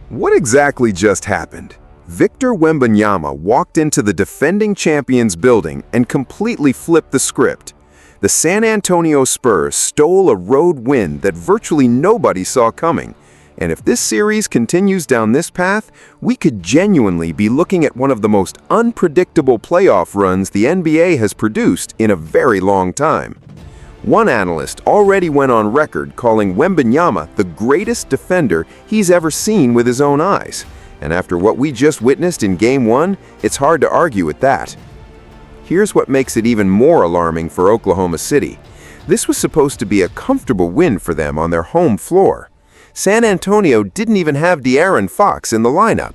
What exactly just happened? Victor Wembanyama walked into the defending champions building and completely flipped the script. The San Antonio Spurs stole a road win that virtually nobody saw coming. And if this series continues down this path, we could genuinely be looking at one of the most unpredictable playoff runs the NBA has produced in a very long time. One analyst already went on record calling Wembanyama the greatest defender he's ever seen with his own eyes. And after what we just witnessed in Game 1, it's hard to argue with that. Here's what makes it even more alarming for Oklahoma City. This was supposed to be a comfortable win for them on their home floor. San Antonio didn't even have De'Aaron Fox in the lineup.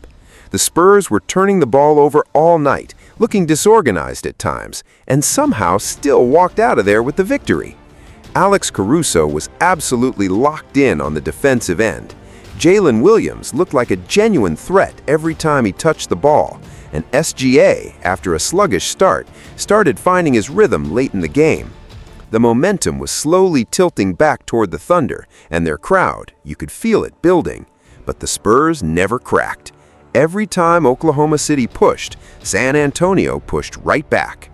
The Spurs were turning the ball over all night, looking disorganized at times, and somehow still walked out of there with the victory. Alex Caruso was absolutely locked in on the defensive end. Jalen Williams looked like a genuine threat every time he touched the ball, and SGA, after a sluggish start, started finding his rhythm late in the game. The momentum was slowly tilting back toward the Thunder, and their crowd, you could feel it building. But the Spurs never cracked. Every time Oklahoma City pushed, San Antonio pushed right back.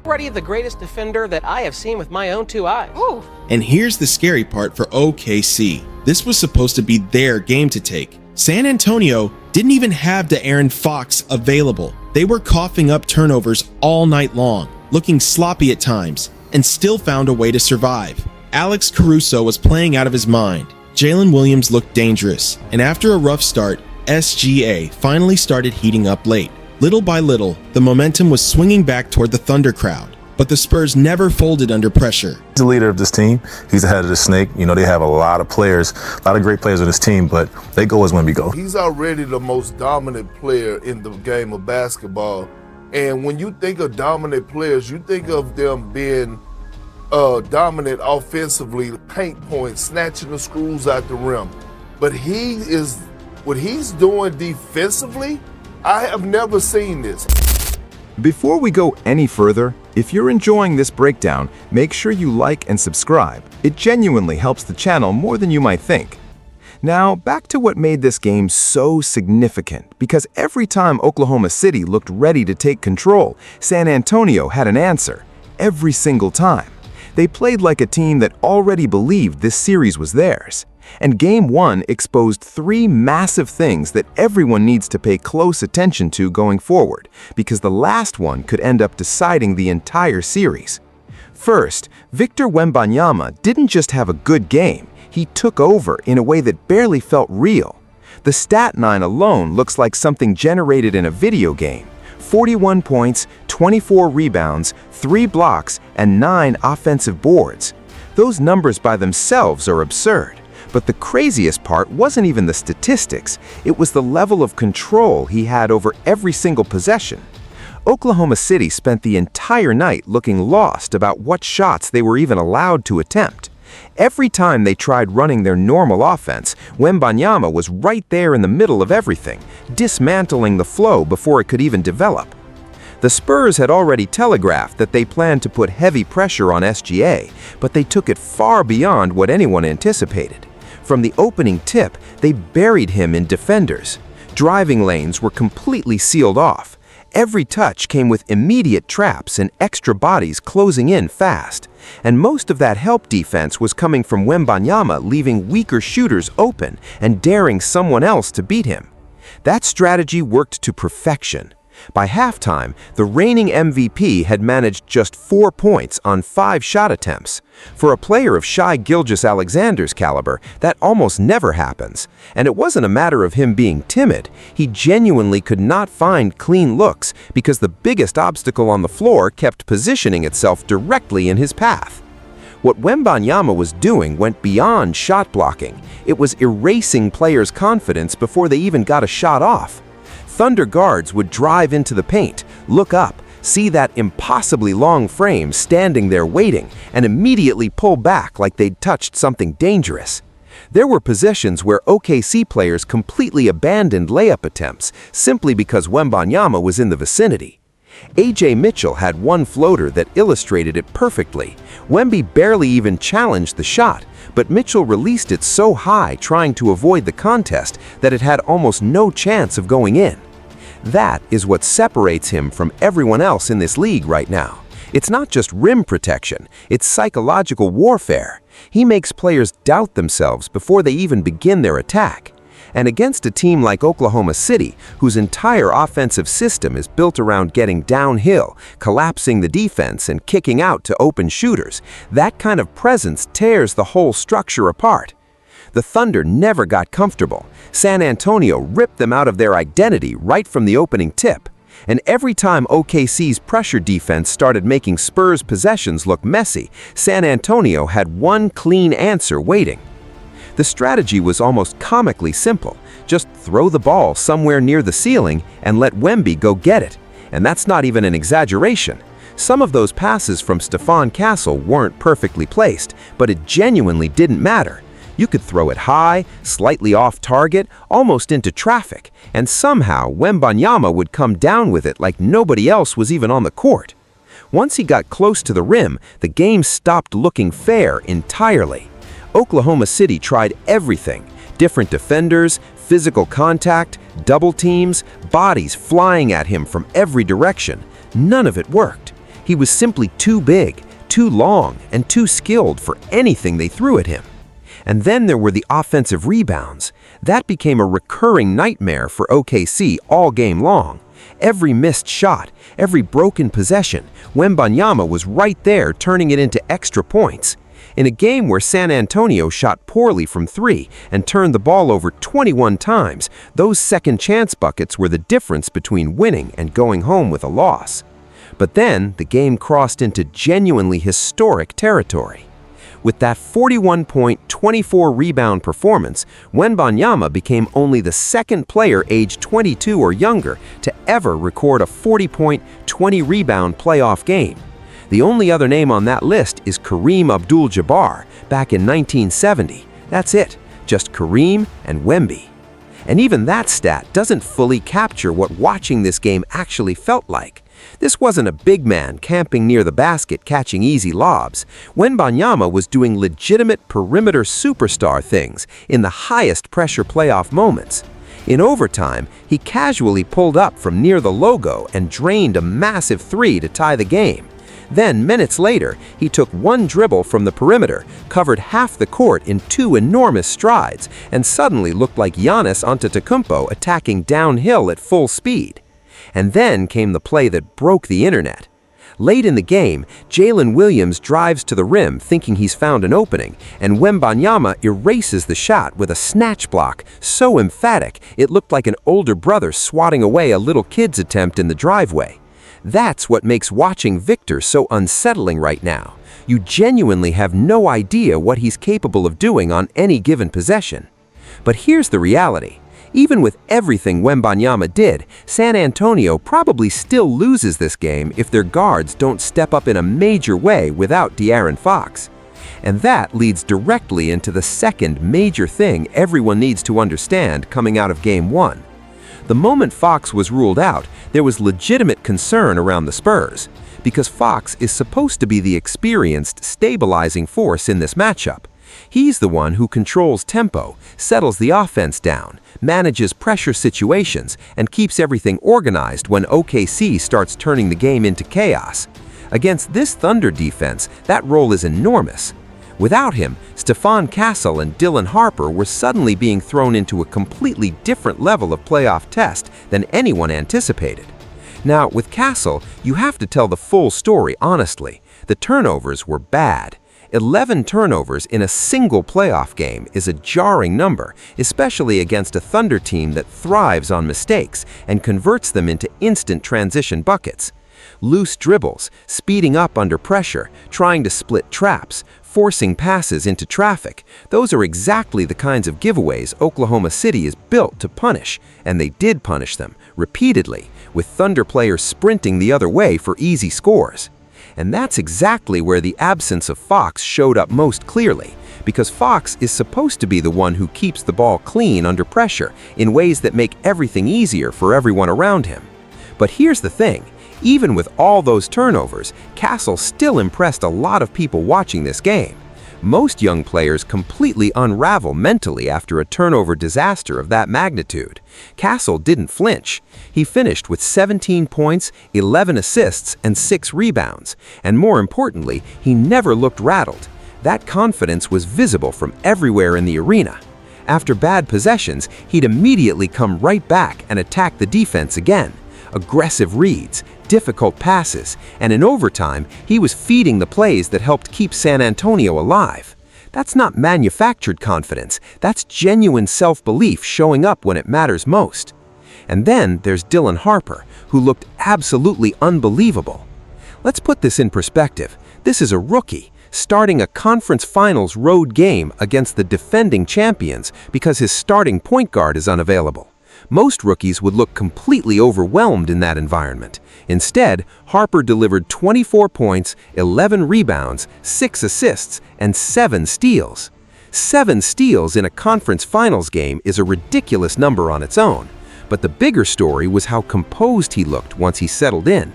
Already the greatest defender that I have seen with my own two eyes. Ooh. And here's the scary part for OKC. This was supposed to be their game to take. San Antonio didn't even have De'Aaron Fox available. They were coughing up turnovers all night long, looking sloppy at times, and still found a way to survive. Alex Caruso was playing out of his mind. Jalen Williams looked dangerous, and after a rough start, SGA finally started heating up late. Little by little, the momentum was swinging back toward the Thunder crowd, but the Spurs never folded under pressure. He's the leader of this team. He's the head of the snake. You know, they have a lot of players, a lot of great players on this team, but they go as Wemby go. He's already the most dominant player in the game of basketball. And when you think of dominant players, you think of them being dominant offensively, paint points, snatching the screws out the rim. But what he's doing defensively, I have never seen this. Before we go any further, if you're enjoying this breakdown, make sure you like and subscribe. It genuinely helps the channel more than you might think. Now, back to what made this game so significant, because every time Oklahoma City looked ready to take control, San Antonio had an answer, every single time. They played like a team that already believed this series was theirs. And Game 1 exposed three massive things that everyone needs to pay close attention to going forward, because the last one could end up deciding the entire series. First, Victor Wembanyama didn't just have a good game, he took over in a way that barely felt real. The stat line alone looks like something generated in a video game. 41 points, 24 rebounds, 3 blocks, and 9 offensive boards. Those numbers by themselves are absurd. But the craziest part wasn't even the statistics, it was the level of control he had over every single possession. Oklahoma City spent the entire night looking lost about what shots they were even allowed to attempt. Every time they tried running their normal offense, Wembanyama was right there in the middle of everything, dismantling the flow before it could even develop. The Spurs had already telegraphed that they planned to put heavy pressure on SGA, but they took it far beyond what anyone anticipated. From the opening tip, they buried him in defenders. Driving lanes were completely sealed off. Every touch came with immediate traps and extra bodies closing in fast. And most of that help defense was coming from Wembanyama leaving weaker shooters open and daring someone else to beat him. That strategy worked to perfection. By halftime, the reigning MVP had managed just 4 points on 5 shot attempts. For a player of Shai Gilgeous-Alexander's caliber, that almost never happens. And it wasn't a matter of him being timid. He genuinely could not find clean looks because the biggest obstacle on the floor kept positioning itself directly in his path. What Wembanyama was doing went beyond shot blocking. It was erasing players' confidence before they even got a shot off. Thunder guards would drive into the paint, look up, see that impossibly long frame standing there waiting, and immediately pull back like they'd touched something dangerous. There were possessions where OKC players completely abandoned layup attempts simply because Wembanyama was in the vicinity. A.J. Mitchell had one floater that illustrated it perfectly. Wemby barely even challenged the shot, but Mitchell released it so high trying to avoid the contest that it had almost no chance of going in. That is what separates him from everyone else in this league right now. It's not just rim protection, it's psychological warfare. He makes players doubt themselves before they even begin their attack. And against a team like Oklahoma City, whose entire offensive system is built around getting downhill, collapsing the defense, and kicking out to open shooters, that kind of presence tears the whole structure apart. The Thunder never got comfortable. San Antonio ripped them out of their identity right from the opening tip. And every time OKC's pressure defense started making Spurs possessions look messy, San Antonio had one clean answer waiting. The strategy was almost comically simple. Just throw the ball somewhere near the ceiling and let Wemby go get it. And that's not even an exaggeration. Some of those passes from Stephon Castle weren't perfectly placed, but it genuinely didn't matter. You could throw it high, slightly off target, almost into traffic, and somehow Wembanyama would come down with it like nobody else was even on the court. Once he got close to the rim, the game stopped looking fair entirely. Oklahoma City tried everything: different defenders, physical contact, double teams, bodies flying at him from every direction. None of it worked. He was simply too big, too long, and too skilled for anything they threw at him. And then there were the offensive rebounds. That became a recurring nightmare for OKC all game long. Every missed shot, every broken possession, Wembanyama was right there turning it into extra points. In a game where San Antonio shot poorly from three and turned the ball over 21 times, those second chance buckets were the difference between winning and going home with a loss. But then the game crossed into genuinely historic territory. With that 41-point, 24-rebound performance, Wembanyama became only the second player aged 22 or younger to ever record a 40-point, 20-rebound playoff game. The only other name on that list is Kareem Abdul-Jabbar back in 1970. That's it, just Kareem and Wemby. And even that stat doesn't fully capture what watching this game actually felt like. This wasn't a big man camping near the basket catching easy lobs. Wembanyama was doing legitimate perimeter superstar things in the highest pressure playoff moments. In overtime, he casually pulled up from near the logo and drained a massive three to tie the game. Then, minutes later, he took one dribble from the perimeter, covered half the court in two enormous strides, and suddenly looked like Giannis Antetokounmpo attacking downhill at full speed. And then came the play that broke the internet. Late in the game, Jalen Williams drives to the rim thinking he's found an opening, and Wembanyama erases the shot with a snatch block so emphatic it looked like an older brother swatting away a little kid's attempt in the driveway. That's what makes watching Victor so unsettling right now. You genuinely have no idea what he's capable of doing on any given possession. But here's the reality. Even with everything Wembanyama did, San Antonio probably still loses this game if their guards don't step up in a major way without De'Aaron Fox. And that leads directly into the second major thing everyone needs to understand coming out of Game 1. The moment Fox was ruled out, there was legitimate concern around the Spurs, because Fox is supposed to be the experienced, stabilizing force in this matchup. He's the one who controls tempo, settles the offense down, manages pressure situations, and keeps everything organized when OKC starts turning the game into chaos. Against this Thunder defense, that role is enormous. Without him, Stephon Castle and Dylan Harper were suddenly being thrown into a completely different level of playoff test than anyone anticipated. Now, with Castle, you have to tell the full story honestly. The turnovers were bad. 11 turnovers in a single playoff game is a jarring number, especially against a Thunder team that thrives on mistakes and converts them into instant transition buckets. Loose dribbles, speeding up under pressure, trying to split traps, forcing passes into traffic. Those are exactly the kinds of giveaways Oklahoma City is built to punish, and they did punish them, repeatedly, with Thunder players sprinting the other way for easy scores. And that's exactly where the absence of Fox showed up most clearly, because Fox is supposed to be the one who keeps the ball clean under pressure in ways that make everything easier for everyone around him. But here's the thing. Even with all those turnovers, Castle still impressed a lot of people watching this game. Most young players completely unravel mentally after a turnover disaster of that magnitude. Castle didn't flinch. He finished with 17 points, 11 assists, and 6 rebounds. And more importantly, he never looked rattled. That confidence was visible from everywhere in the arena. After bad possessions, he'd immediately come right back and attack the defense again. Aggressive reads, difficult passes, and in overtime, he was feeding the plays that helped keep San Antonio alive. That's not manufactured confidence, that's genuine self-belief showing up when it matters most. And then there's Dylan Harper, who looked absolutely unbelievable. Let's put this in perspective. This is a rookie, starting a conference finals road game against the defending champions because his starting point guard is unavailable. Most rookies would look completely overwhelmed in that environment. Instead, Harper delivered 24 points, 11 rebounds, 6 assists, and 7 steals. 7 steals in a conference finals game is a ridiculous number on its own. But the bigger story was how composed he looked once he settled in.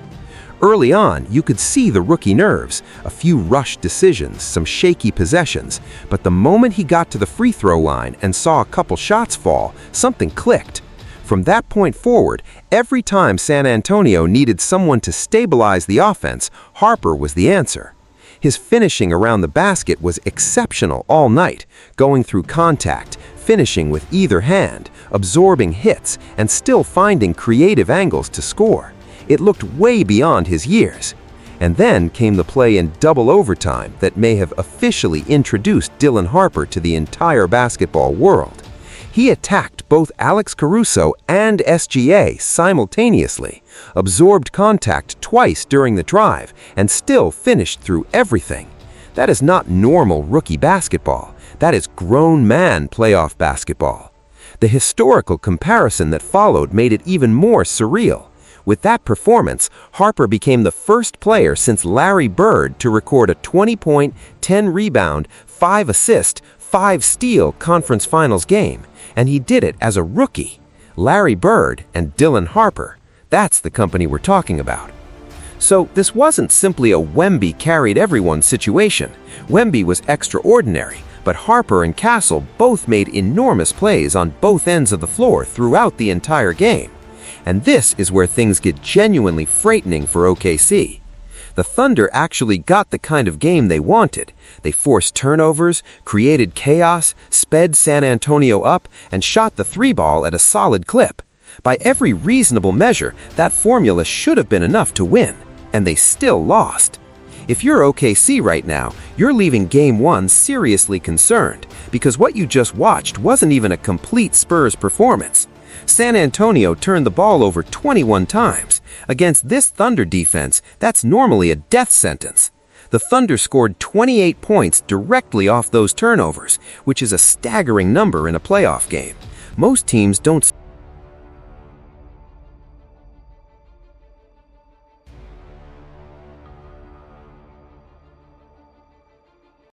Early on, you could see the rookie nerves, a few rushed decisions, some shaky possessions. But the moment he got to the free throw line and saw a couple shots fall, something clicked. From that point forward, every time San Antonio needed someone to stabilize the offense, Harper was the answer. His finishing around the basket was exceptional all night, going through contact, finishing with either hand, absorbing hits, and still finding creative angles to score. It looked way beyond his years. And then came the play in double overtime that may have officially introduced Dylan Harper to the entire basketball world. He attacked both Alex Caruso and SGA simultaneously, absorbed contact twice during the drive, and still finished through everything. That is not normal rookie basketball. That is grown man playoff basketball. The historical comparison that followed made it even more surreal. With that performance, Harper became the first player since Larry Bird to record a 20-point, 10-rebound, 5-assist, 5-steal conference finals game, and he did it as a rookie. Larry Bird and Dylan Harper, that's the company we're talking about. So this wasn't simply a Wemby carried everyone situation. Wemby was extraordinary, but Harper and Castle both made enormous plays on both ends of the floor throughout the entire game. And this is where things get genuinely frightening for OKC. The Thunder actually got the kind of game they wanted. They forced turnovers, created chaos, sped San Antonio up, and shot the three ball at a solid clip. By every reasonable measure, that formula should have been enough to win, and they still lost. If you're OKC right now, you're leaving Game 1 seriously concerned, because what you just watched wasn't even a complete Spurs performance. San Antonio turned the ball over 21 times. Against this Thunder defense, that's normally a death sentence. The Thunder scored 28 points directly off those turnovers, which is a staggering number in a playoff game. Most teams don't